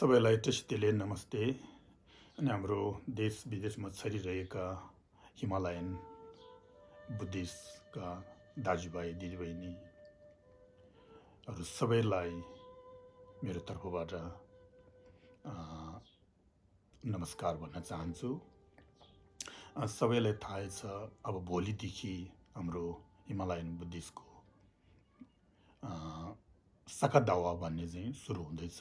सबैलाई टेस्टीले नमस्ते। अनि हाम्रो देश विदेशमा छरिरहेका हिमालयन बुद्धिस्टका दाजुभाइ दिदीबहिनीहरू सबैलाई मेरो तर्फबाट नमस्कार भन्न चाहन्छु। सबैलाई थाहै छ अब भोलिदेखि हाम्रो हिमालयन बुद्धिस्टको सका दावा भन्ने चाहिँ सुरु हुँदैछ।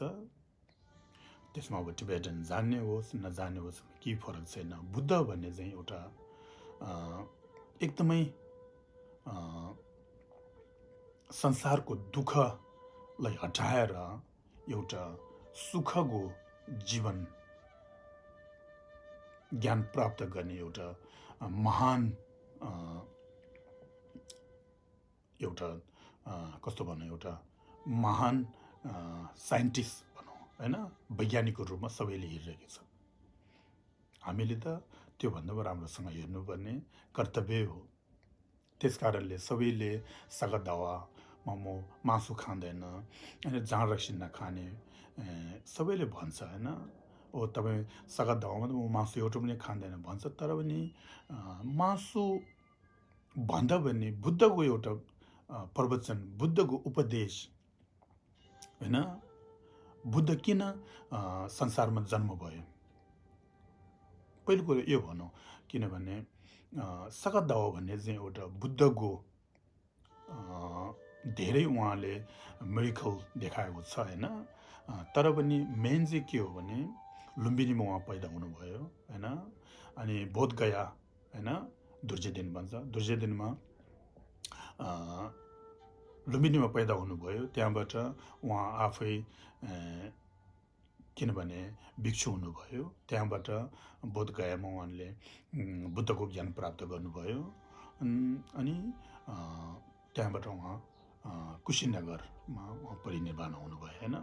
त्यसमा अब टिबेटन जान्ने होस् नजान्ने होस् केही फरक छैन। बुद्ध भन्ने चाहिँ एउटा एकदमै संसारको दुःखलाई हटाएर एउटा सुखको जीवन ज्ञान प्राप्त गर्ने एउटा महान एउटा कस्तो भन्नु एउटा महान साइन्टिस्ट हैन, वैज्ञानिकको रूपमा सबैले हेरिरहेको छ। हामीले त त्योभन्दा राम्रोसँग हेर्नुपर्ने कर्तव्य हो। त्यसकारणले सबैले सगा दावामा म मासु खाँदैन अनि जाँड रक्सी नखाने सबैले भन्छ हैन। ओ तपाईँ सगा दावामा त म मासु एउटा पनि खाँदैन भन्छ, तर पनि मासु भन्दा पनि बुद्धको एउटा प्रवचन, बुद्धको उपदेश हैन, बुद्ध किन संसारमा जन्म भयो? पहिलो कुरो यो भनौँ, किनभने सका दावा भन्ने चाहिँ एउटा बुद्धको धेरै उहाँले मिरेकल देखाएको छ हैन। तर पनि मेन चाहिँ के हो भने लुम्बिनीमा उहाँ पैदा हुनुभयो हैन। अनि बोधगया हैन, दुर्जेदिन भन्छ, दुर्जेदिनमा लुम्बिनीमा पैदा हुनुभयो। त्यहाँबाट उहाँ आफै किनभने भिक्षु हुनुभयो, त्यहाँबाट बोधगयामा उहाँले बुद्धको ज्ञान प्राप्त गर्नुभयो। अनि त्यहाँबाट उहाँ कुशीनगरमा उहाँ परिनिर्वाण हुनुभयो हैन।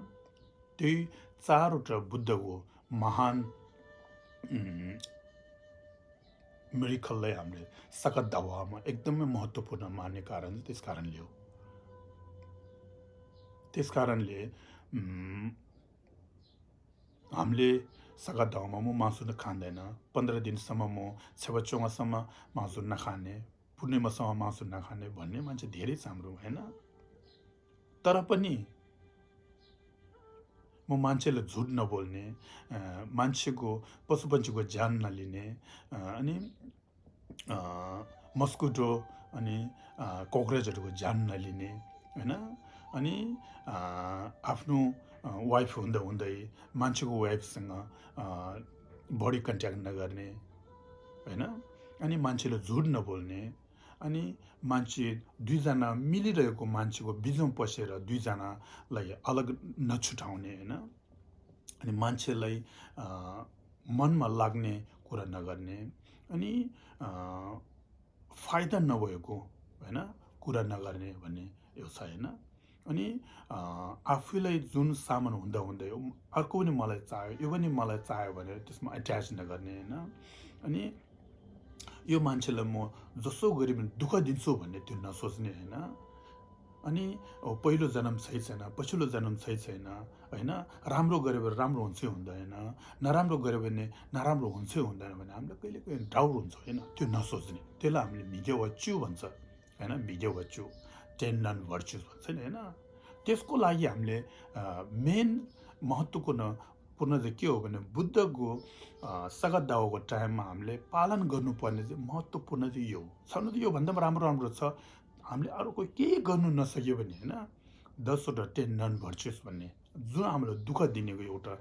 त्यही चारवटा बुद्धको महान मिरेकललाई हामीले सका दावामा एकदमै महत्त्वपूर्ण मान्ने कारण त्यस कारणले हो। त्यस कारणले हामीले सगा दावामा म मासु खाँदैन, 15 दिनसम्म म छेवाचोङसम्म मासु नखाने, पूर्णिमासम्म मासु नखाने भन्ने मान्छे धेरै छ हाम्रो हैन। तर पनि म मान्छेलाई झुट नबोल्ने, मान्छेको पशुपन्छीको ज्यान नलिने, अनि मस्कुटो अनि ककरेजहरूको ज्यान नलिने हैन। अनि आफ्नो वाइफ हुँदै मान्छेको वाइफसँग बडी कन्ट्याक्ट नगर्ने हैन। अनि मान्छेले झुट नबोल्ने, अनि मान्छे दुईजना मिलिरहेको मान्छेको बिचमा पसेर दुईजनालाई अलग नछुटाउने हैन। अनि मान्छेलाई मनमा लाग्ने कुरा नगर्ने, अनि फाइदा नभएको हैन कुरा नगर्ने भन्ने यो छ हैन। अनि आफूलाई जुन सामान हुँदै अर्को पनि मलाई चाहियो, यो पनि मलाई चाहियो भने त्यसमा एट्याच नगर्ने हैन। अनि यो मान्छेलाई म जसो गरी पनि दुःख दिन्छु भन्ने त्यो नसोच्ने हैन। अनि पहिलो जन्म सही छैन, पछिल्लो जन्म सही छैन हैन। राम्रो गऱ्यो भने राम्रो हुन्छ हुँदैन, नराम्रो गऱ्यो भने नराम्रो हुन्छ हुँदैन भने हामीलाई कहिले कहिले डाउट हुन्छ हैन। त्यो नसोच्ने, त्यसलाई हामीले भिडियो वच्चु भन्छ हैन, भिडियो वच्चु 10 नन भर्चुज भन्छ नि हैन। त्यसको लागि हामीले मेन महत्त्वपूर्ण चाहिँ के हो भने बुद्धको सगा दावाको टाइममा हामीले पालन गर्नुपर्ने चाहिँ महत्त्वपूर्ण चाहिँ यो छनु। त यो भन्दा पनि राम्रो छ। हामीले अरूको केही गर्नु नसक्यो भने हैन, 10वटा 10 नन भर्चुस भन्ने जुन हामीलाई दुःख दिनेको एउटा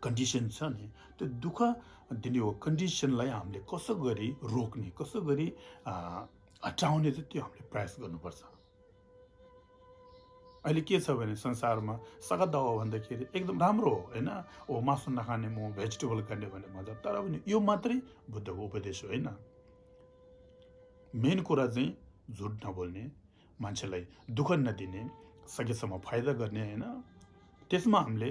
कन्डिसन छ नि, त्यो दुःख दिने हो कन्डिसनलाई हामीले कसो गरी रोक्ने, कसो गरी हटाउने चाहिँ त्यो हामीले प्रयास गर्नुपर्छ। अहिले के छ भने संसारमा सगा दावा भन्दाखेरि एकदम राम्रो हो हैन। ओ मासु नखाने, म भेजिटेबल गर्ने भन्ने भन्छ, तर पनि यो मात्रै बुद्धको उपदेश हो हैन। मेन कुरा चाहिँ झुट नबोल्ने, मान्छेलाई दुःख नदिने, सकेसम्म फाइदा गर्ने हैन। त्यसमा हामीले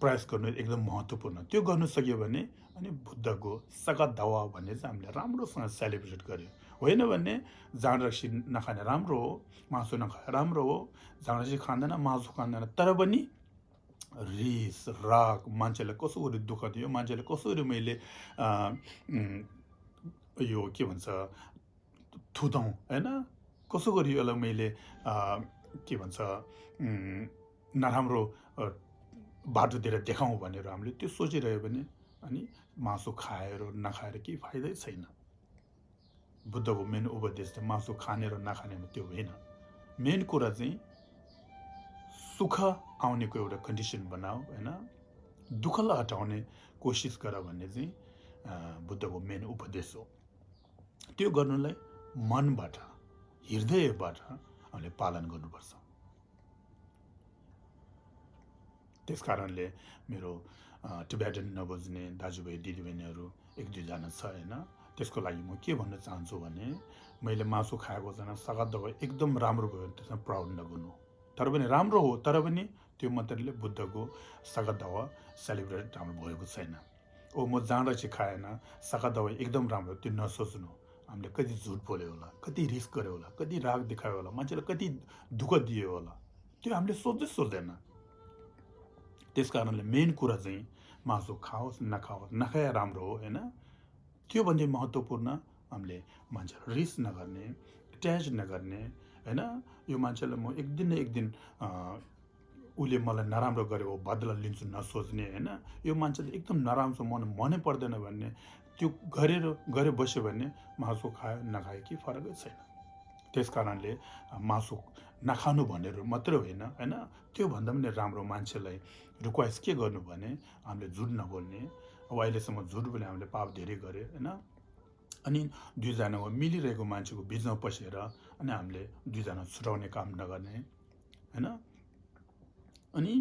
प्रयास गर्नु एकदम महत्त्वपूर्ण। त्यो गर्नु सक्यो भने अनि बुद्धको सगा दावा भन्ने चाहिँ हामीले राम्रोसँग सेलिब्रेट गर्यो। होइन भने जाँड रक्सी नखाने राम्रो हो, मासु नखाए राम्रो हो, जाँड रक्सी खाँदैन, मासु खाँदैन, तर पनि रिस राग मान्छेलाई कसरी दुःख दियो मान्छेलाई कसरी मैले यो के भन्छ थुतौँ होइन कसो गरी यसलाई मैले के भन्छ नराम्रो बाटोतिर देखाउँ भनेर हामीले त्यो सोचिरह्यो भने अनि मासु खाएर नखाएर केही फाइदै छैन। बुद्धको मेन उपदेश चाहिँ मासु खाने र नखानेमा त्यो होइन। मेन कुरा चाहिँ सुख आउनेको एउटा कन्डिसन बनाऊ होइन, दुःखलाई हटाउने कोसिस गर भन्ने चाहिँ बुद्धको मेन उपदेश हो। त्यो गर्नुलाई मनबाट हृदयबाट हामीले पालन गर्नुपर्छ। त्यस कारणले मेरो टिबेटन नबुझ्ने दाजुभाइ दिदीबहिनीहरू 1-2 जना छ होइन, त्यसको लागि म के भन्न चाहन्छु भने मैले मासु खाएको छैन सगत एकदम राम्रो भयो भने त्यसमा प्राउड नगर्नु। तर पनि राम्रो हो, तर पनि त्यो मात्रले बुद्धको सगत दवा सेलिब्रेट हाम्रो भएको छैन। ओ म जाँदा चाहिँ खाएन सगत दवा एकदम राम्रो, त्यो नसोच्नु। हामीले कति झुट बोल्यो होला, कति रिस गर्यो होला, कति राग देखायो होला, मान्छेलाई कति दुःख दियो होला, त्यो हामीले सोच्दैन। त्यस कारणले मेन कुरा चाहिँ मासु खाओस् नखाओस् नखाए राम्रो हो होइन। त्योभन्दा महत्त्वपूर्ण हामीले मान्छेलाई रिस नगर्ने, अट्याच नगर्ने होइन। यो मान्छेलाई म एक दिन न एक दिन उसले मलाई नराम्रो गरेको बदला लिन्छु नसोच्ने होइन। यो मान्छेले एकदम नराम्रो छ मनै पर्दैन भन्ने, त्यो गरे बस्यो भने मासु खायो नखायो केही फरकै छैन। त्यस कारणले मासु नखानु भनेर मात्रै होइन होइन, त्योभन्दा पनि राम्रो मान्छेलाई रिक्वेस्ट के गर्नु भने हामीले झुट नबोल्ने। अब अहिलेसम्म झुट बोले हामीले पाप धेरै गऱ्यो होइन। अनि 2जनाको मिलिरहेको मान्छेको बिचमा पसेर अनि हामीले 2जना छुटाउने काम नगर्ने होइन। अनि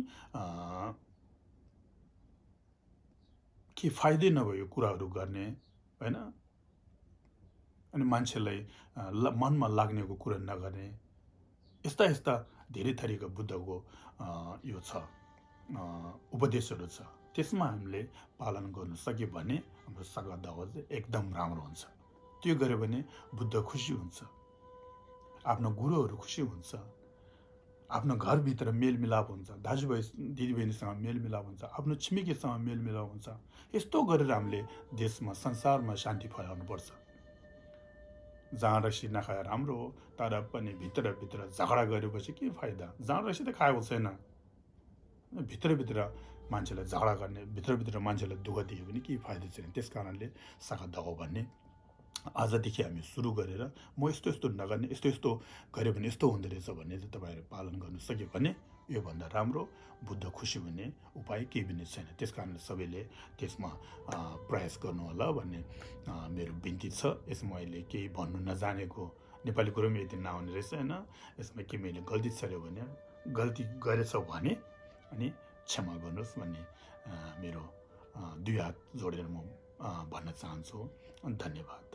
के फाइदै नभएको कुराहरू गर्ने होइन। अनि मान्छेलाई मनमा लाग्नेको कुरा नगर्ने, यस्ता धेरै थरीका बुद्धको यो छ उपदेशहरू छ। त्यसमा हामीले पालन गर्न सक्यो भने हाम्रो सगत दवा चाहिँ एकदम राम्रो हुन्छ। त्यो गर्यो भने बुद्ध खुसी हुन्छ, आफ्नो गुरुहरू खुसी हुन्छ, आफ्नो घरभित्र मेलमिलाप हुन्छ, दाजुभाइ दिदीबहिनीसँग मेलमिलाप हुन्छ, आफ्नो छिमेकीसँग मेलमिलाप हुन्छ। यस्तो गरेर हामीले देशमा संसारमा शान्ति फैलाउनुपर्छ। जाँड रक्सी नखाए राम्रो हो, तर पनि भित्रभित्र झगडा गरेपछि के फाइदा। जाँड रक्सी त खाएको छैन, भित्रभित्र मान्छेलाई झगडा गर्ने, भित्रभित्र मान्छेलाई दुःख दियो भने केही फाइदा छैन। त्यस कारणले सगत दवा भन्ने आजदेखि हामी सुरु गरेर म यस्तो नगर्ने, यस्तो गऱ्यो भने यस्तो हुँदो रहेछ भन्ने चाहिँ तपाईँहरू पालन गर्न सक्यो भने योभन्दा राम्रो बुद्ध खुसी हुने उपाय केही पनि छैन। त्यस कारणले सबैले त्यसमा प्रयास गर्नु होला भन्ने मेरो बिन्ती छ। यसमा अहिले केही भन्नु नजानेको नेपाली कुरो पनि यति नआउने रहेछ होइन। यसमा के मैले गल्ती छर्यो भने गल्ती गरेछ भने अनि क्षमा गर्नुहोस् भन्ने मेरो 2 हात जोडेर म भन्न चाहन्छु। धन्यवाद।